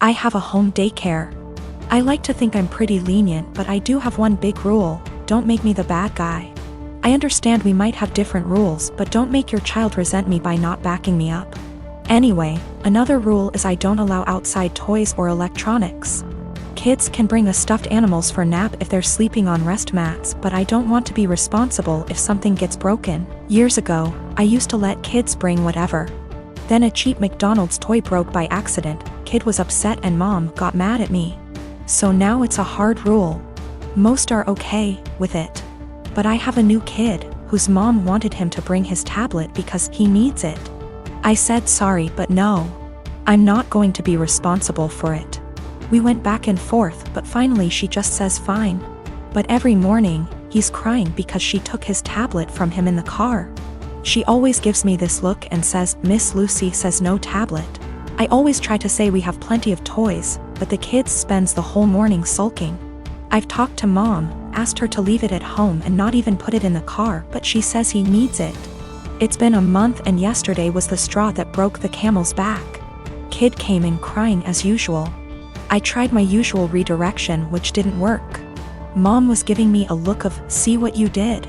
I have a home daycare. I like to think I'm pretty lenient, but I do have one big rule: don't make me the bad guy. I understand we might have different rules, but don't make your child resent me by not backing me up. Anyway, another rule is I don't allow outside toys or electronics. Kids can bring the stuffed animals for nap if they're sleeping on rest mats, but I don't want to be responsible if something gets broken. Years ago, I used to let kids bring whatever. Then a cheap McDonald's toy broke by accident, kid was upset and mom got mad at me. So now it's a hard rule. Most are okay with it. But I have a new kid, whose mom wanted him to bring his tablet because he needs it. I said sorry, but no. I'm not going to be responsible for it. We went back and forth, but finally she just says fine. But every morning, he's crying because she took his tablet from him in the car. She always gives me this look and says, "Miss Lucy says no tablet." I always try to say we have plenty of toys, but the kid spends the whole morning sulking. I've talked to mom, asked her to leave it at home and not even put it in the car, but she says he needs it. It's been a month and yesterday was the straw that broke the camel's back. Kid came in crying as usual. I tried my usual redirection, which didn't work. Mom was giving me a look of, "See what you did?"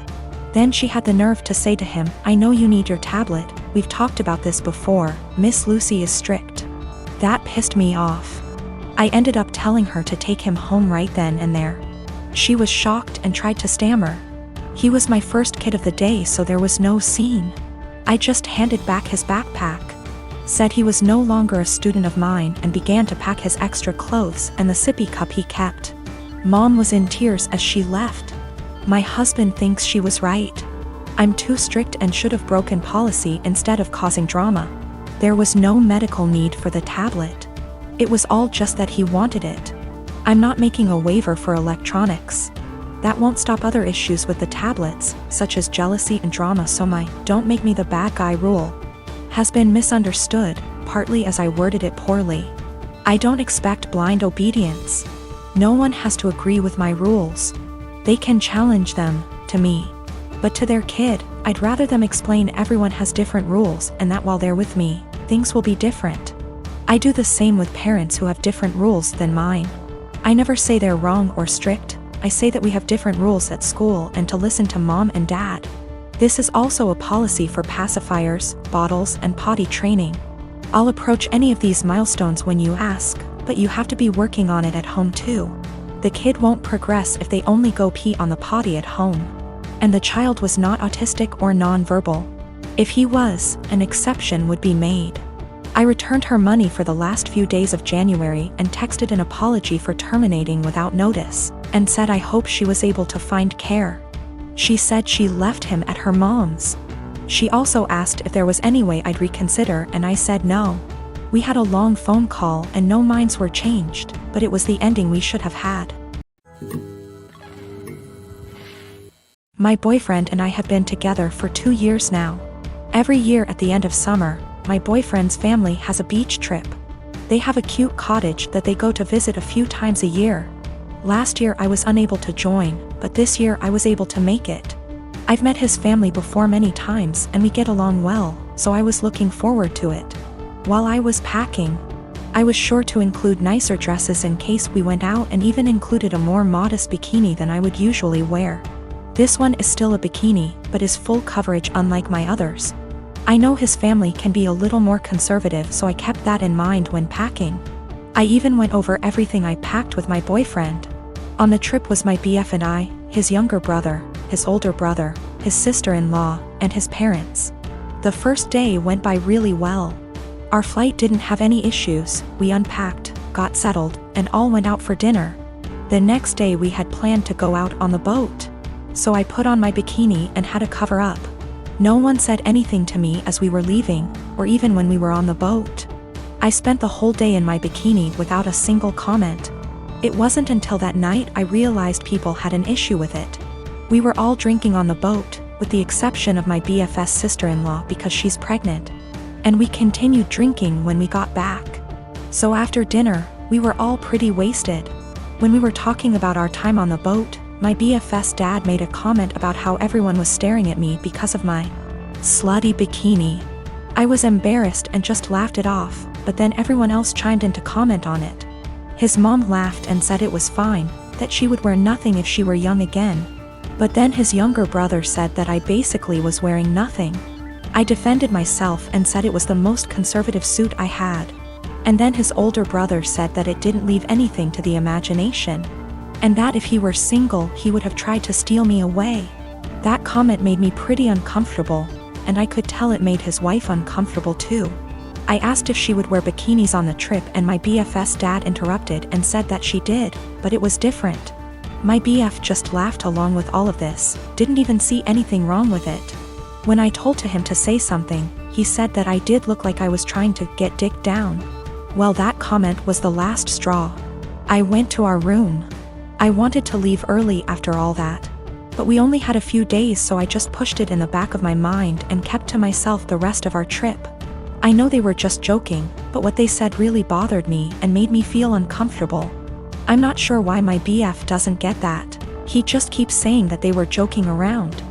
Then she had the nerve to say to him, "I know you need your tablet, we've talked about this before, Miss Lucy is strict." That pissed me off. I ended up telling her to take him home right then and there. She was shocked and tried to stammer. He was my first kid of the day, so there was no scene. I just handed back his backpack, said he was no longer a student of mine, and began to pack his extra clothes and the sippy cup he kept. Mom was in tears as she left. My husband thinks she was right. I'm too strict and should have broken policy instead of causing drama. There was no medical need for the tablet. It was all just that he wanted it. I'm not making a waiver for electronics. That won't stop other issues with the tablets, such as jealousy and drama, so my "don't make me the bad guy" rule has been misunderstood, partly as I worded it poorly. I don't expect blind obedience. No one has to agree with my rules. They can challenge them, to me. But to their kid, I'd rather them explain everyone has different rules and that while they're with me, things will be different. I do the same with parents who have different rules than mine. I never say they're wrong or strict, I say that we have different rules at school and to listen to mom and dad. This is also a policy for pacifiers, bottles, and potty training. I'll approach any of these milestones when you ask, but you have to be working on it at home too. The kid won't progress if they only go pee on the potty at home. And the child was not autistic or non-verbal. If he was, an exception would be made. I returned her money for the last few days of January and texted an apology for terminating without notice, and said I hope she was able to find care. She said she left him at her mom's. She also asked if there was any way I'd reconsider, and I said no. We had a long phone call and no minds were changed, but it was the ending we should have had. My boyfriend and I have been together for 2 years now. Every year at the end of summer, my boyfriend's family has a beach trip. They have a cute cottage that they go to visit a few times a year. Last year I was unable to join, but this year I was able to make it. I've met his family before many times and we get along well, so I was looking forward to it. While I was packing, I was sure to include nicer dresses in case we went out, and even included a more modest bikini than I would usually wear. This one is still a bikini, but is full coverage unlike my others. I know his family can be a little more conservative, so I kept that in mind when packing. I even went over everything I packed with my boyfriend. On the trip was my BF and I, his younger brother, his older brother, his sister-in-law, and his parents. The first day went by really well. Our flight didn't have any issues, we unpacked, got settled, and all went out for dinner. The next day we had planned to go out on the boat. So I put on my bikini and had to cover up. No one said anything to me as we were leaving, or even when we were on the boat. I spent the whole day in my bikini without a single comment. It wasn't until that night I realized people had an issue with it. We were all drinking on the boat, with the exception of my BFS sister-in-law because she's pregnant. And we continued drinking when we got back. So after dinner, we were all pretty wasted. When we were talking about our time on the boat, my BFS dad made a comment about how everyone was staring at me because of my slutty bikini. I was embarrassed and just laughed it off, but then everyone else chimed in to comment on it. His mom laughed and said it was fine, that she would wear nothing if she were young again. But then his younger brother said that I basically was wearing nothing. I defended myself and said it was the most conservative suit I had. And then his older brother said that it didn't leave anything to the imagination. And that if he were single, he would have tried to steal me away. That comment made me pretty uncomfortable, and I could tell it made his wife uncomfortable too. I asked if she would wear bikinis on the trip, and my BF's dad interrupted and said that she did, but it was different. My BF just laughed along with all of this, didn't even see anything wrong with it. When I told him to say something, he said that I did look like I was trying to get dick down. Well, that comment was the last straw. I went to our room. I wanted to leave early after all that. But we only had a few days, so I just pushed it in the back of my mind and kept to myself the rest of our trip. I know they were just joking, but what they said really bothered me and made me feel uncomfortable. I'm not sure why my BF doesn't get that. He just keeps saying that they were joking around.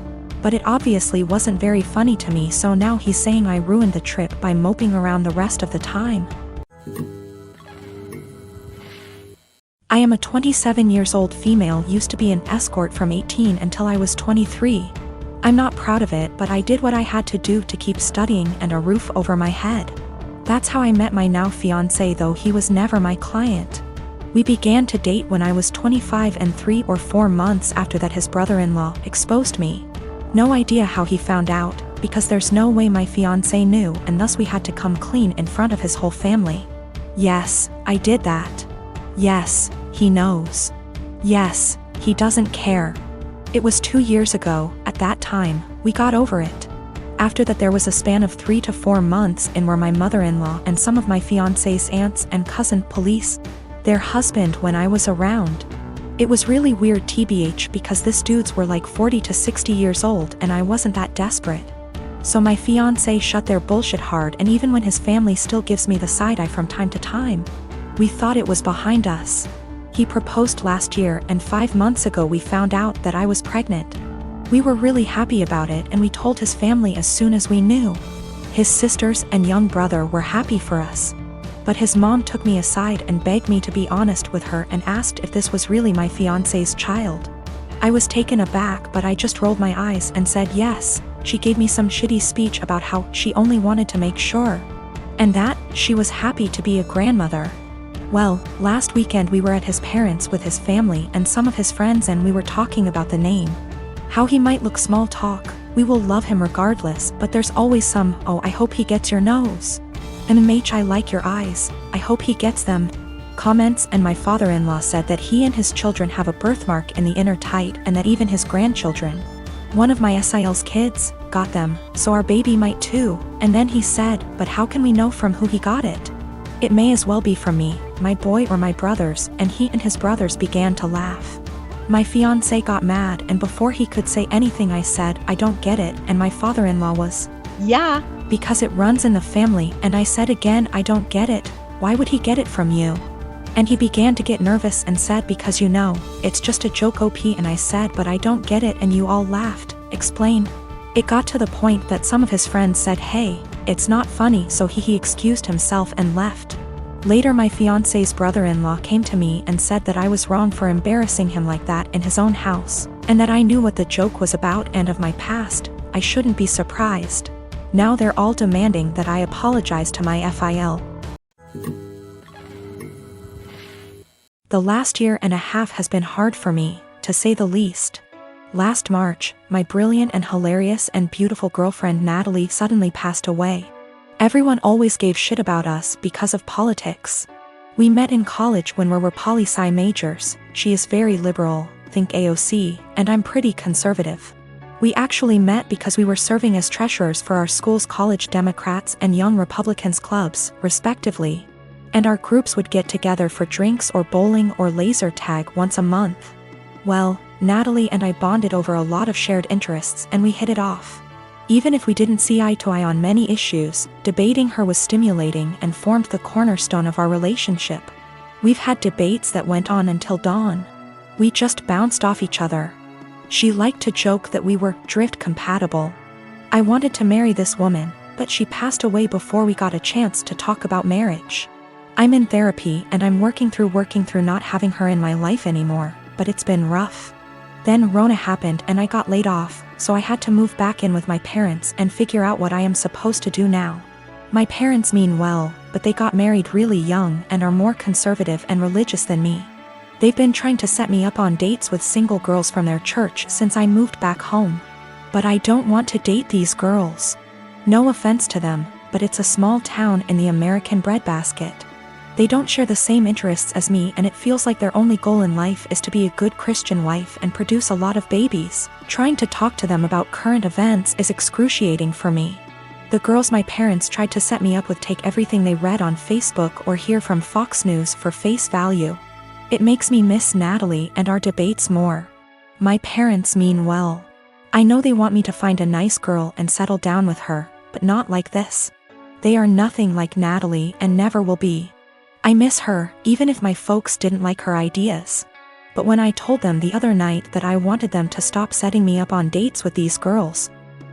But it obviously wasn't very funny to me, so now he's saying I ruined the trip by moping around the rest of the time. I am a 27 years old female, used to be an escort from 18 until I was 23. I'm not proud of it, but I did what I had to do to keep studying and a roof over my head. That's how I met my now fiancé, though he was never my client. We began to date when I was 25, and 3 or 4 months after that his brother-in-law exposed me. No idea how he found out, because there's no way my fiancé knew, and thus we had to come clean in front of his whole family. Yes, I did that. Yes, he knows. Yes, he doesn't care. It was 2 years ago. At that time, we got over it. After that there was a span of 3 to 4 months in where my mother-in-law and some of my fiancé's aunts and cousin police their husband when I was around. It was really weird tbh, because this dudes were like 40 to 60 years old and I wasn't that desperate. So my fiancé shut their bullshit hard, and even when his family still gives me the side eye from time to time. We thought it was behind us. He proposed last year, and 5 months ago we found out that I was pregnant. We were really happy about it, and we told his family as soon as we knew. His sisters and young brother were happy for us. But his mom took me aside and begged me to be honest with her and asked if this was really my fiancé's child. I was taken aback, but I just rolled my eyes and said yes. She gave me some shitty speech about how she only wanted to make sure. And that she was happy to be a grandmother. Well, last weekend we were at his parents' with his family and some of his friends, and we were talking about the name. How he might look, small talk. We will love him regardless, but there's always some, oh, I hope he gets your nose. MMH, I like your eyes, I hope he gets them comments. And my father-in-law said that he and his children have a birthmark in the inner tight, and that even his grandchildren, one of my SIL's kids, got them, so our baby might too. And then he said, but how can we know from who he got it? It may as well be from me, my boy, or my brothers. And he and his brothers began to laugh. My fiancé got mad, and before he could say anything I said, I don't get it, and my father-in-law was, yeah, because it runs in the family. And I said again, I don't get it, why would he get it from you? And he began to get nervous and said, because you know, it's just a joke OP. And I said, but I don't get it, and you all laughed, explained. It got to the point that some of his friends said, hey, it's not funny, so he excused himself and left. Later my fiancé's brother-in-law came to me and said that I was wrong for embarrassing him like that in his own house, and that I knew what the joke was about and of my past. I shouldn't be surprised. Now they're all demanding that I apologize to my FIL. The last year and a half has been hard for me, to say the least. Last March, my brilliant and hilarious and beautiful girlfriend Natalie suddenly passed away. Everyone always gave shit about us because of politics. We met in college when we were poli-sci majors. She is very liberal, think AOC, and I'm pretty conservative. We actually met because we were serving as treasurers for our school's college Democrats and Young Republicans clubs, respectively. And our groups would get together for drinks or bowling or laser tag once a month. Well, Natalie and I bonded over a lot of shared interests, and we hit it off. Even if we didn't see eye to eye on many issues, debating her was stimulating and formed the cornerstone of our relationship. We've had debates that went on until dawn. We just bounced off each other. She liked to joke that we were drift compatible. I wanted to marry this woman, but she passed away before we got a chance to talk about marriage. I'm in therapy and I'm working through not having her in my life anymore, but it's been rough. Then Rona happened and I got laid off, so I had to move back in with my parents and figure out what I am supposed to do now. My parents mean well, but they got married really young and are more conservative and religious than me. They've been trying to set me up on dates with single girls from their church since I moved back home. But I don't want to date these girls. No offense to them, but it's a small town in the American breadbasket. They don't share the same interests as me and it feels like their only goal in life is to be a good Christian wife and produce a lot of babies. Trying to talk to them about current events is excruciating for me. The girls my parents tried to set me up with take everything they read on Facebook or hear from Fox News for face value. It makes me miss Natalie and our debates more. My parents mean well. I know they want me to find a nice girl and settle down with her, but not like this. They are nothing like Natalie and never will be. I miss her, even if my folks didn't like her ideas. But when I told them the other night that I wanted them to stop setting me up on dates with these girls,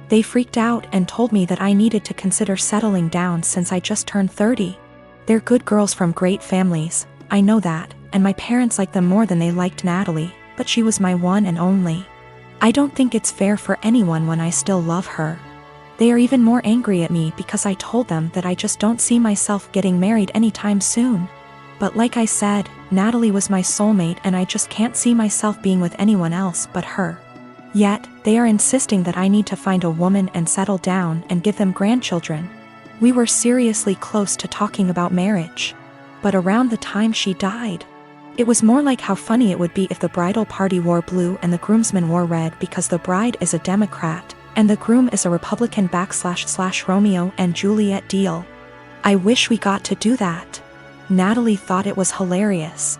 they freaked out and told me that I needed to consider settling down since I just turned 30. They're good girls from great families, I know that, and my parents like them more than they liked Natalie, but she was my one and only. I don't think it's fair for anyone when I still love her. They are even more angry at me because I told them that I just don't see myself getting married anytime soon. But like I said, Natalie was my soulmate and I just can't see myself being with anyone else but her. Yet, they are insisting that I need to find a woman and settle down and give them grandchildren. We were seriously close to talking about marriage. But around the time she died, it was more like how funny it would be if the bridal party wore blue and the groomsmen wore red because the bride is a Democrat, and the groom is a Republican / Romeo and Juliet deal. I wish we got to do that. Natalie thought it was hilarious.